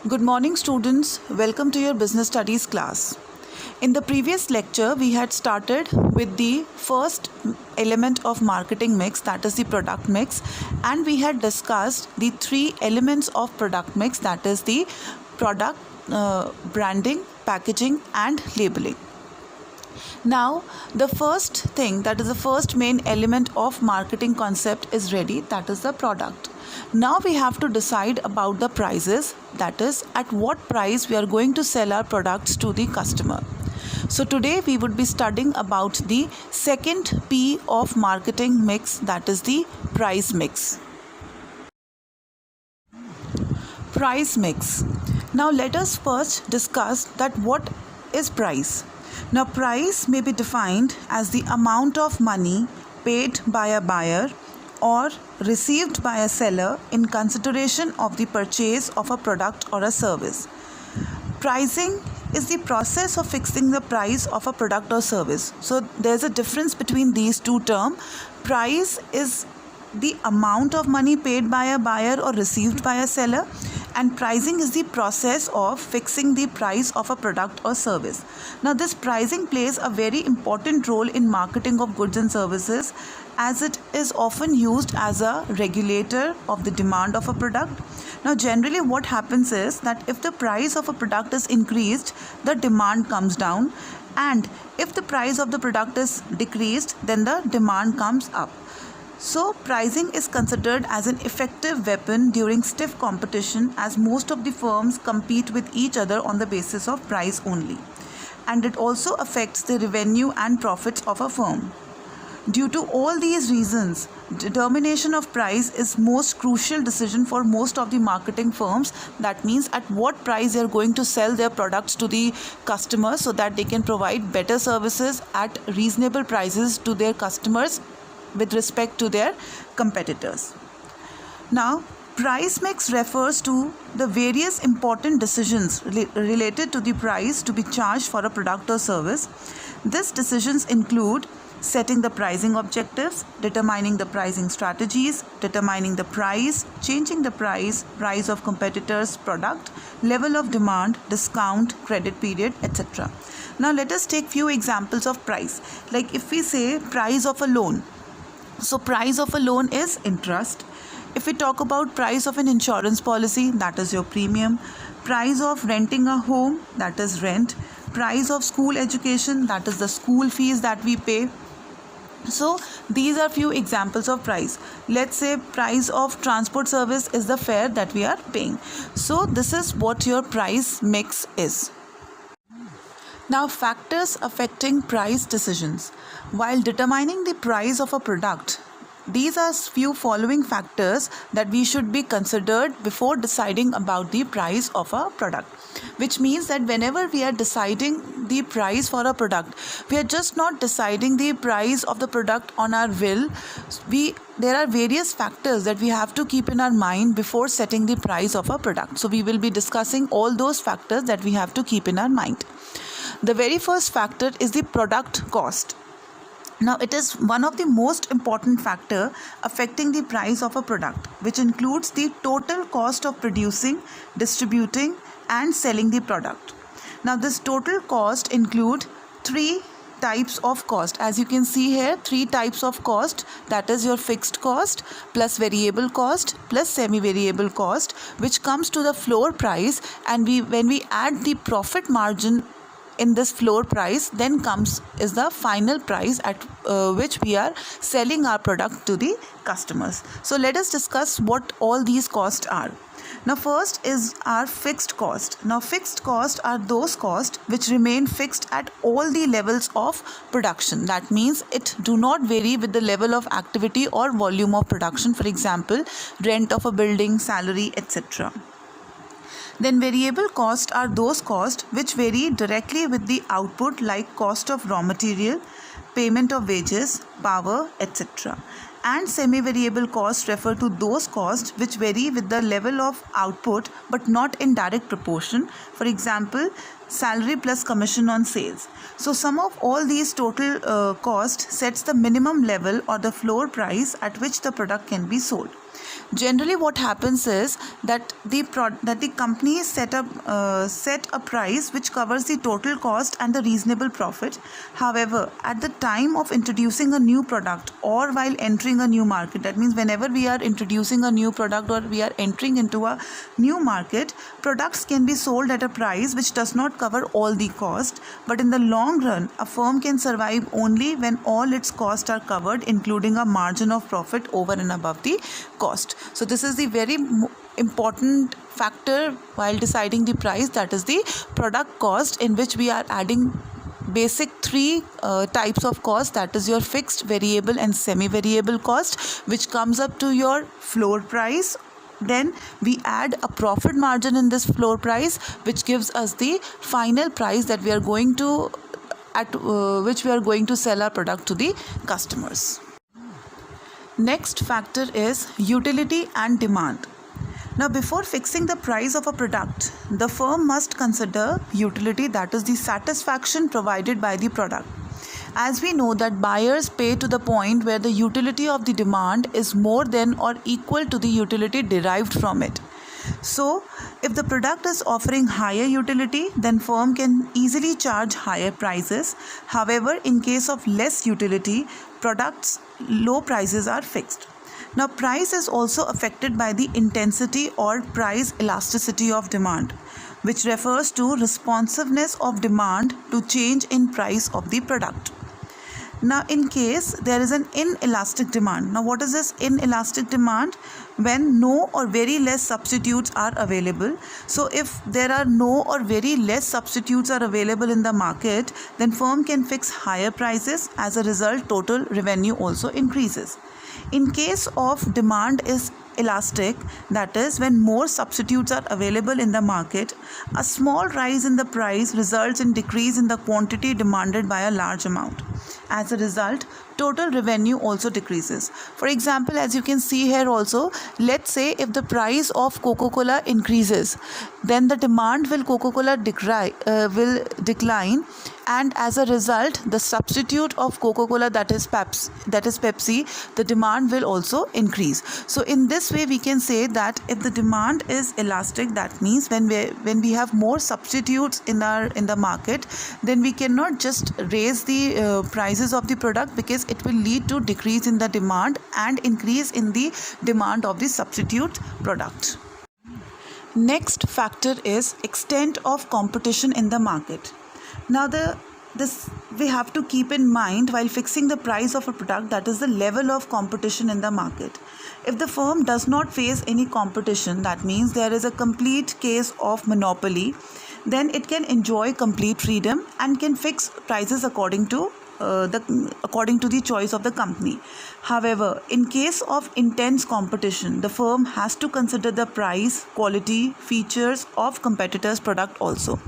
Good morning, students. Welcome to your business studies class. In the previous lecture, we had started with the first element of marketing mix, that is the product mix, and we had discussed the three elements of product mix, that is the product, branding, packaging, and labeling. Now, the first thing, that is the first main element of marketing concept is ready, that is the product. Now we have to decide about the prices, that is at what price we are going to sell our products to the customer. So today we would be studying about the second P of marketing mix, that is the price mix. Price mix. Now let us first discuss that what is price. Now price may be defined as the amount of money paid by a buyer or received by a seller in consideration of the purchase of a product or a service. Pricing is the process of fixing the price of a product or service. So there's a difference between these two terms. Price is the amount of money paid by a buyer or received by a seller, and pricing is the process of fixing the price of a product or service. Now this pricing plays a very important role in marketing of goods and services, as it is often used as a regulator of the demand of a product. Now generally what happens is that if the price of a product is increased, the demand comes down, and if the price of the product is decreased, then the demand comes up. So pricing is considered as an effective weapon during stiff competition, as most of the firms compete with each other on the basis of price only, and it also affects the revenue and profits of a firm. Due to all these reasons, determination of price is most crucial decision for most of the marketing firms. That means at what price they are going to sell their products to the customers so that they can provide better services at reasonable prices to their customers with respect to their competitors. Now, price mix refers to the various important decisions related to the price to be charged for a product or service. These decisions include setting the pricing objectives, determining the pricing strategies, determining the price, changing the price of competitors' product, level of demand, discount, credit period, etc. Now let us take few examples of price. Like if we say price of a loan, so price of a loan is interest. If we talk about price of an insurance policy, that is your premium. Price of renting a home, that is rent. Price of school education, that is the school fees that we pay. So these are few examples of price. Let's say price of transport service is the fare that we are paying. So this is what your price mix is. Now, factors affecting price decisions. While determining the price of a product, these are few following factors that we should be considered before deciding about the price of a product. Which means that whenever we are deciding the price for a product, we are just not deciding the price of the product on our will. There are various factors that we have to keep in our mind before setting the price of a product. So we will be discussing all those factors that we have to keep in our mind. The very first factor is the product cost. Now it is one of the most important factor affecting the price of a product, which includes the total cost of producing, distributing, and selling the product. Now this total cost include three types of cost. As you can see here, three types of cost, that is your fixed cost plus variable cost plus semi-variable cost, which comes to the floor price, and when we add the profit margin in this floor price, then is the final price at which we are selling our product to the customers. So let us discuss what all these costs are. Now first is our fixed cost. Now fixed costs are those costs which remain fixed at all the levels of production. That means it do not vary with the level of activity or volume of production. For example, rent of a building, salary, etc. Then variable costs are those costs which vary directly with the output, like cost of raw material, payment of wages, power, etc. And semi-variable costs refer to those costs which vary with the level of output but not in direct proportion. For example, salary plus commission on sales. So sum of all these total cost sets the minimum level or the floor price at which the product can be sold. Generally what happens is that the company set a price which covers the total cost and the reasonable profit. However, at the time of introducing a new product or while entering a new market, that means whenever we are introducing a new product or we are entering into a new market, products can be sold at a price which does not cover all the cost, but in the long run a firm can survive only when all its costs are covered, including a margin of profit over and above the cost. So this is the very important factor while deciding the price, that is the product cost, in which we are adding basic three types of cost, that is your fixed, variable and semi-variable cost, which comes up to your floor price. Then we add a profit margin in this floor price, which gives us the final price that we are going to which we are going to sell our product to the customers. Next factor is utility and demand. Now, before fixing the price of a product, the firm must consider utility, that is the satisfaction provided by the product. As we know that buyers pay to the point where the utility of the demand is more than or equal to the utility derived from it. So, if the product is offering higher utility, then firm can easily charge higher prices. However, in case of less utility, products low prices are fixed. Now, price is also affected by the intensity or price elasticity of demand, which refers to responsiveness of demand to change in price of the product. Now, in case there is an inelastic demand. Now, what is this inelastic demand? When no or very less substitutes are available. So, if there are no or very less substitutes are available in the market, then firm can fix higher prices. As a result, total revenue also increases. In case of demand is elastic, that is when more substitutes are available in the market, a small rise in the price results in decrease in the quantity demanded by a large amount. As a result, total revenue also decreases. For example, as you can see here also, let's say if the price of Coca-Cola increases, then the demand will Coca-Cola will decline, and as a result, the substitute of Coca-Cola, that is Pepsi, the demand will also increase. So in this way, we can say that if the demand is elastic, that means when we have more substitutes in the market, then we cannot just raise the prices of the product, because it will lead to decrease in the demand and increase in the demand of the substitute product. Next factor is extent of competition in the market. Now, this we have to keep in mind while fixing the price of a product, that is the level of competition in the market. If the firm does not face any competition, that means there is a complete case of monopoly, then it can enjoy complete freedom and can fix prices according to the choice of the company. However, in case of intense competition, the firm has to consider the price, quality, features of competitors' product also.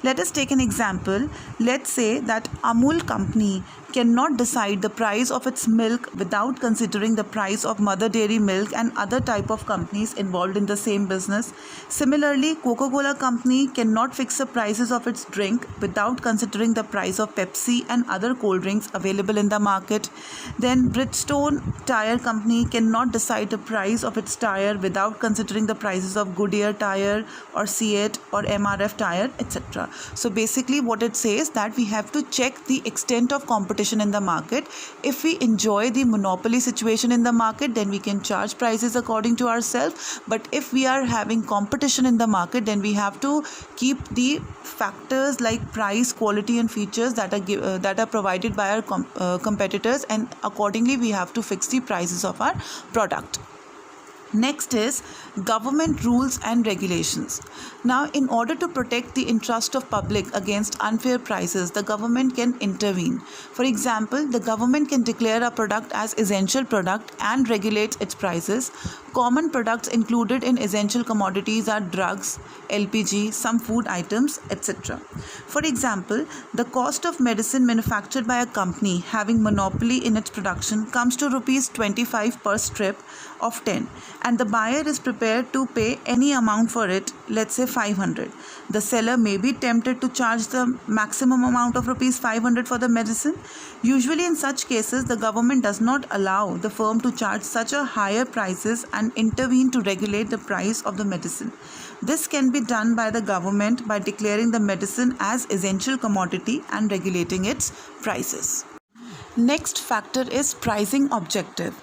Let us take an example. Let's say that Amul company cannot decide the price of its milk without considering the price of Mother Dairy Milk and other type of companies involved in the same business. Similarly, Coca-Cola company cannot fix the prices of its drink without considering the price of Pepsi and other cold drinks available in the market. Then Bridgestone Tire company cannot decide the price of its tire without considering the prices of Goodyear tire or Seat or MRF tire, etc. So basically what it says that we have to check the extent of competition in the market. If we enjoy the monopoly situation in the market, then we can charge prices according to ourselves. But if we are having competition in the market, then we have to keep the factors like price, quality and features that are provided by our competitors, and accordingly we have to fix the prices of our product. Next is government rules and regulations. Now, in order to protect the interest of public against unfair prices, the government can intervene. For example, the government can declare a product as essential product and regulate its prices. Common products included in essential commodities are drugs, LPG, some food items, etc. For example, the cost of medicine manufactured by a company having monopoly in its production comes to rupees 25 per strip of 10, and the buyer is prepared to pay any amount for it, let's say 500. The seller may be tempted to charge the maximum amount of rupees 500 for the medicine. Usually in such cases, the government does not allow the firm to charge such a higher prices and intervene to regulate the price of the medicine. This can be done by the government by declaring the medicine as essential commodity and regulating its prices. Next factor is pricing objective.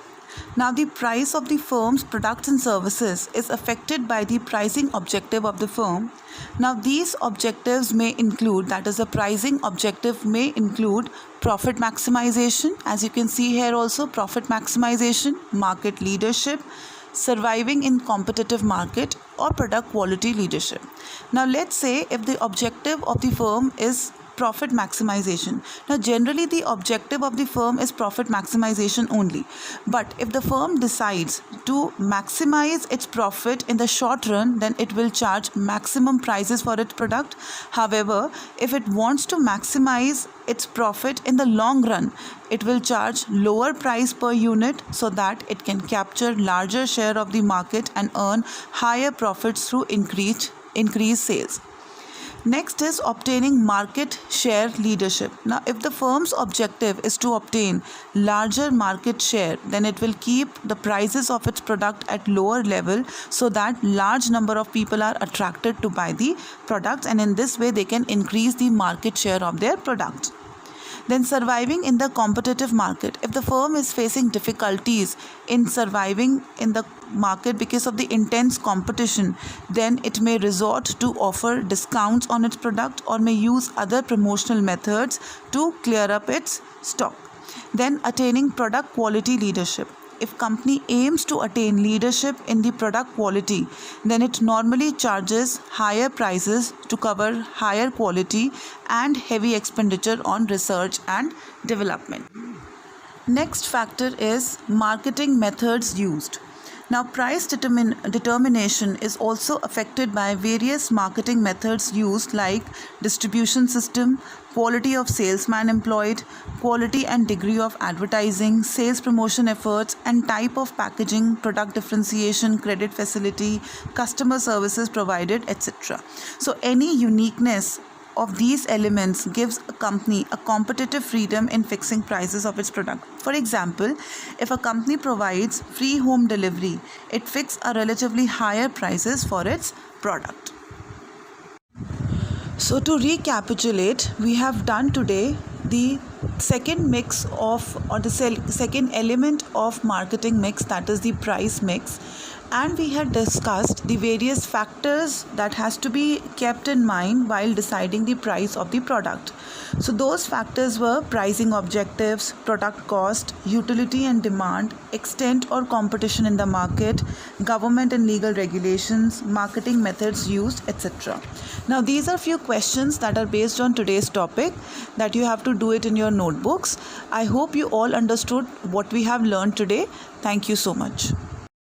Now, the price of the firm's products and services is affected by the pricing objective of the firm. Now, these objectives may include, that is, the pricing objective may include profit maximization, as you can see here also, profit maximization, market leadership, surviving in competitive market, or product quality leadership. Now, let's say if the objective of the firm is profit maximization. Now, generally the objective of the firm is profit maximization only. But if the firm decides to maximize its profit in the short run, then it will charge maximum prices for its product. However, if it wants to maximize its profit in the long run, it will charge lower price per unit so that it can capture larger share of the market and earn higher profits through increased sales. Next is obtaining market share leadership. Now, if the firm's objective is to obtain larger market share, then it will keep the prices of its product at lower level so that large number of people are attracted to buy the products, and in this way they can increase the market share of their product. Then surviving in the competitive market. If the firm is facing difficulties in surviving in the market because of the intense competition, then it may resort to offer discounts on its product or may use other promotional methods to clear up its stock. Then attaining product quality leadership. If company aims to attain leadership in the product quality, then it normally charges higher prices to cover higher quality and heavy expenditure on research and development. Next factor is marketing methods used. Now, price determination is also affected by various marketing methods used, like distribution system, quality of salesman employed, quality and degree of advertising, sales promotion efforts, and type of packaging, product differentiation, credit facility, customer services provided, etc. So, any uniqueness of these elements gives a company a competitive freedom in fixing prices of its product. For example, if a company provides free home delivery, it fixes a relatively higher prices for its product. So to recapitulate, we have done today the second mix of, or the second element of marketing mix, that is the price mix, and we had discussed the various factors that has to be kept in mind while deciding the price of the product. So those factors were pricing objectives, product cost, utility and demand, extent or competition in the market, government and legal regulations, marketing methods used, etc. Now these are few questions that are based on today's topic that you have to do it in your notebooks. I hope you all understood what we have learned today. Thank you so much.